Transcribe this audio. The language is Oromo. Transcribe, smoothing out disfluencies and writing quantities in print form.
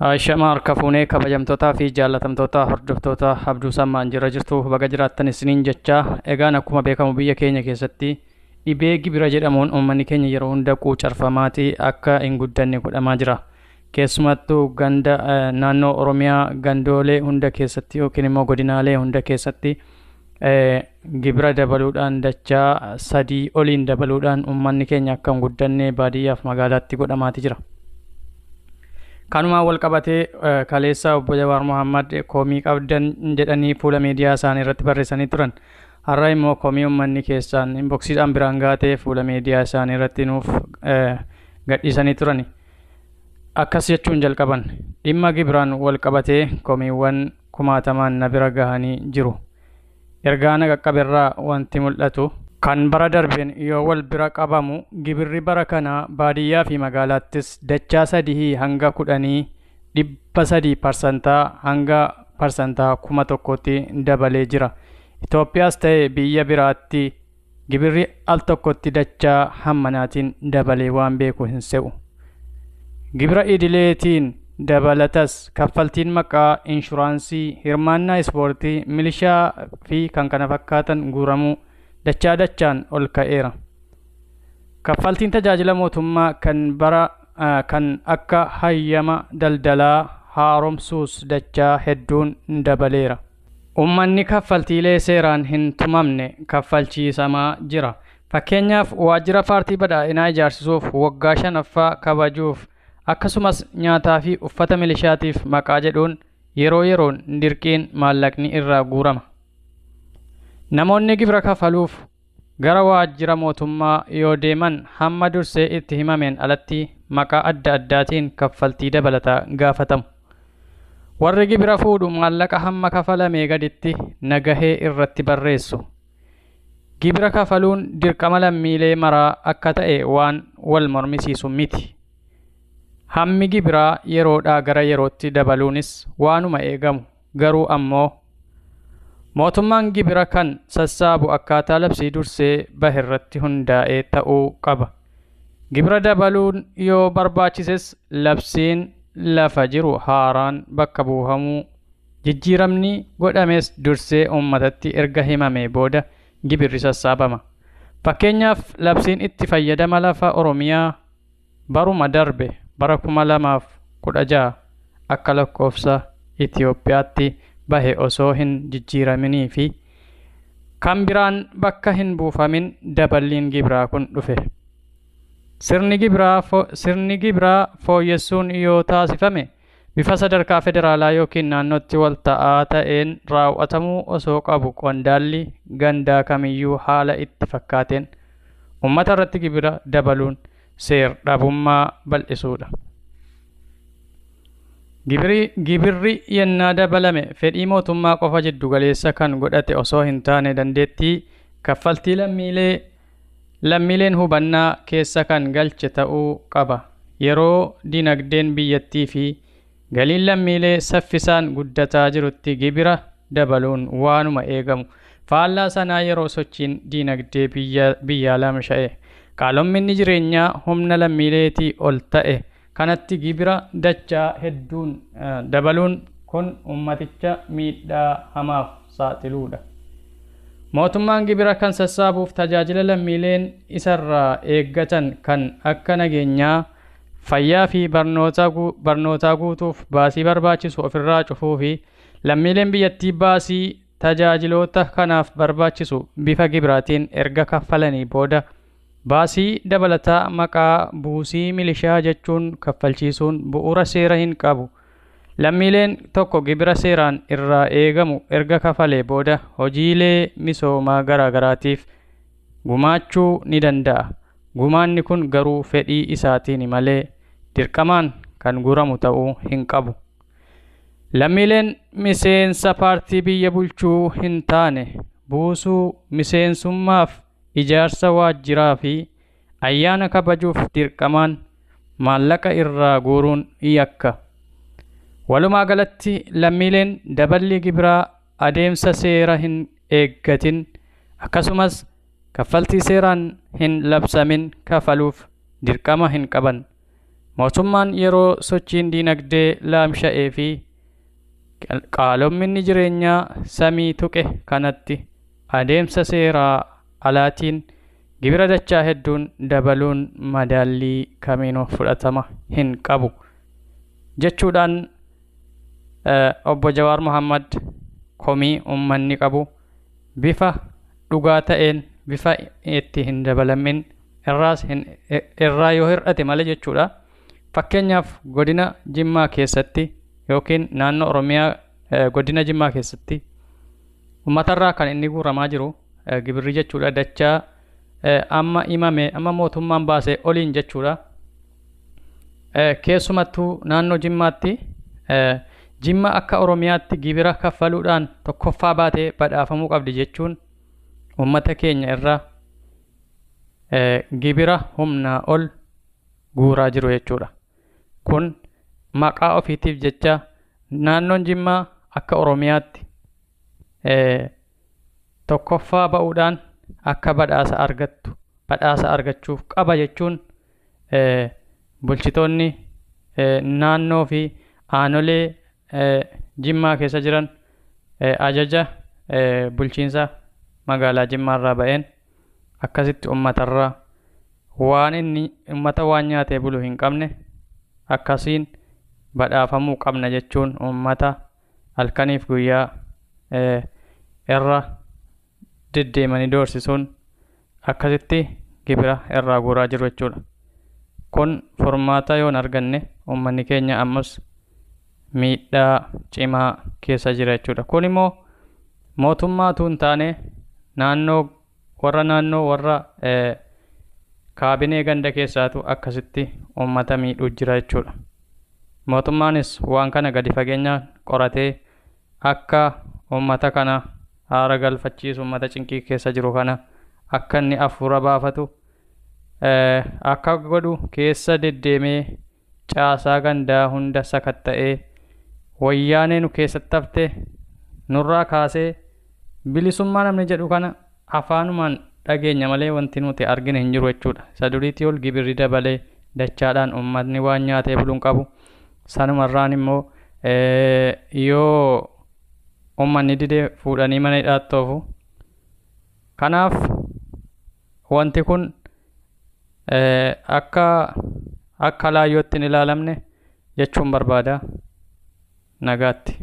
Shama harka fuunee kabajamtootaa fi jaallatamtoota hordoftoota Abduu Sammaan jira jirtu baga jiraattan isiniin jecha egaan akkuma beekamu biyya keenya keessatti dhibee gibira jedhamuun uummanni keenya yeroo hunda quucarfamaatii akka hin guddanne godhamaa jira. Keessumattuu ganda naannoo Oromiyaa gandoolee hunda keessatti yookiin immoo godinaalee hunda keessatti gibira dabaluudhaan dachaa 3 oliin dabaluudhaan uummanni keenya akka hin guddanne baadiyyaaf magaalaatti godhamaati jira. Kanuma wal qabatee kaleessa obbo Jawaar Mohammad komii qabdan jedhanii fuula miidiyaa isaanii irratti barreessanii turan. Har'a immoo komii uummanni keessaan inboksiidhaan biraan gaatee fuula miidiyaa isaanii irratti nuuf gadhiisanii turani. Akkas jechuun jalqaban dhimma gibiraan wal qabatee komiiwwan kumaatamaan na bira gahanii jiru. Ergaana qaqqaberraa wanti mul'atu kan bara darbeen yoo wal bira qabamu gibirri bara kana baadiyyaa fi magaalaattis dachaa 3 hanga 10 3% hanga parsantaa 1,000tti dabalee jira. Itoophiyaas ta'e biyya biraatti gibirri al tokkotti dachaa hammanaatiin dabalee waan beeku hin se'u. Gibira idileetiin dabalatas kaffaltiin maqaa inshuraansii, hirmaannaa ispoortii, milishaa fi kan kana fakkaatan guuramuu dachaan ol ka'eera. Kaffaltiin tajaajila mootummaa kan akka hayyama daldalaa haaromsuus dachaa hedduun dabaleera. Uummanni kaffaltiilee seeraan hin tumamne kaffalchiisamaa jira. Fakkeenyaaf waajjira paartii badhaadhinaa ijaarsisuuf waggaa 5ffaa kabajuuf akkasumas nyaataa fi uffata milishaatiif maqaa jedhuun yeroo yeroon dirqiin maallaqni irraa guurama. Namoonni gibira kafaluuf gara waajjira mootummaa yoo deeman hamma dursee itti himameen alatti maqaa adda addaatiin kaffaltii dabalataa gaafatamu. Warri gibira fuudhu maallaqa hamma kafalamee gaditti nagahee irratti barreessu. Gibira kafaluun dirqama lammiilee maraa akka ta'e waan wal mormisiisu miti. Hammi gibiraa yeroodhaa gara yerootti dabaluunis waanuma eegamu. Garuu ammoo mootummaan gibira kan sassaabu akkaataa labsii dursee bahirratti hundaa'ee ta'uu qaba. Gibira dabaluun yoo barbaachises labsiin lafa jiru haaraan bakka buufamuu jijjiiramni godhames dursee uummatatti erga himamee booda gibirri sassaabama. Fakkeenyaaf labsiin itti fayyadama lafa Oromiyaa baruma darbe bara 2016 akka lakkoofsa Itoophiyaatti bahe osoo hin jijjiiraminii fi kan biraan bakka hin buufamin daballiin gibiraa kun dhufe. Sirni gibiraa fooyyessuun yoo taasifame bifa sadarkaa federaalaa yookiin naannootti wal ta'aa ta'een raawwatamuu osoo qabu qondaalli gandaa kamiyyuu haala itti fakkaateen uummata irratti gibira dabaluun seer dhabummaa bal'isuudha. Gibirri yennaa dabalame fedhii mootummaa qofa jiddu galeessa kan godhate osoo hin taane dandeettii kaffaltii lammiileen hubannaa keessa kan galche ta'uu qaba. Yeroo dinagdeen biyyattii fi galiin lammiilee saffisaan guddataa jirutti gibira dabaluun waanuma eegamu. Faallaa sanaa yeroo sochiin dinagdee biyyaa lamsha'e qaalomminni jireenyaa humna lammiileetii ol ta'e kanatti gibira dachaa hedduun dabaluun kun ummaticha miidhaa hamaaf saaxiluudha. Mootummaan gibira kan sassaabuuf tajaajila lammiileen isarraa eeggatan kan akka nageenyaa, fayyaa fi barnootaa guutuuf baasii barbaachisu ofirraa cufuu fi lammiileen biyyattii baasii tajaajiloota kanaaf barbaachisu bifa gibiraatiin erga kaffalanii booda baasii dabalataa maqaa buusii milishaa jechuun kaffalchiisuun bu'uura seera hin qabu. Lammiileen tokko gibira seeraan irraa eegamu erga kafalee booda hojiilee misoomaa garaagaraatiif gumaachuu ni danda'a. Gumaanni kun garuu fedhii isaatiin malee dirqamaan kan guuramu ta'uu hin qabu. Lammiileen miseensa paartii biyya bulchuu hin taane buusuu miseensummaaf ijaarsa waajjiraa fi ayyaana kabajuuf dirqamaan maallaqa irraa guuruun yakka. Walumaa galatti lammiileen daballii gibiraa adeemsa seera hin eeggatin akkasumas kaffaltii seeraan hin labsamin kafaluuf dirqama hin qaban. mootummaan yeroo sochiin diinagdee laamsha'ee fi qaalomminni jireenyaa samii tuqe kanatti adeemsa seeraa alaatiin gibira dachaa hedduun dabaluun madaallii kamiinuu fudhatama hin qabu jechuudhaan obbo Jawaar Mohammad komii ummanni qabu bifa dhugaa ta'een bifa itti hin dabalamin irraa yoo hir'ate malee jechuudha. Fakkeenyaaf godina Jimmaa keessatti yookiin naannoo Oromiyaa godina Jimmaa keessatti uummatarraa kan inni guuramaa jiru gibirri jechuudha dachaa amma imame amma mootummaan baasee oliin jechuudha. Keessumattuu naannoo Jimmaatti Jimma akka Oromiyaatti gibira kaffaluudhaan tokkoffaa baatee badhaafamuu qabdi jechuun uummata keenya irraa gibira humnaa ol guuraa jiru jechuudha. Kun maqaa ofiitiif jecha naannoon Jimmaa akka Oromiyaatti tokkoffaa ba'uudhaan akka badhaasa argachuuf qaba jechuun bulchitoonni naannoo fi aanolee Jimmaa keessa jiran ajaja bulchiinsa magaalaa Jimmaarraa ba'een akkasitti uummatarraa waan inni uummata waan nyaatee bulu hin qabne akkasiin badhaafamuu qabna jechuun uummata halkaniif guyyaa irra deddeemanii doorsisuun akkasitti gibira irraa guuraa jiru jechuudha. Kun furmaata yoon arganne uummanni keenya ammas miidhaa cimaa keessa jira jechuudha. Kun immoo mootummaatu hin taane naannoo warra kaabinee ganda keessaatu akkasitti uummata miidhuu jira jechuudha. Mootummaanis waan kana gadi fageenyaan qoratee akka uummata kana haara galfachiisu uummata cinqii keessa jiru kana akka inni afuura baafatu akka godhu keessa deddeemee caasaa gandaa hunda sakatta'ee wayyaanee nu keessatti hafte nurraa kaasee bilisummaa namni jedhu kana afaanumaan dhageenya malee wanti nuti argine hin jiru jechuudha. Isa duriitii ol gibirri dabalee dachaadhaan uummatni waan nyaatee buluun qabu. Sanumarraan immoo yoo uummanni didee fuudhanii mana hidhaatti oofu. Kanaaf wanti kun akka laayyootti hin ilaalamne jechuun barbaada. Nagaatti.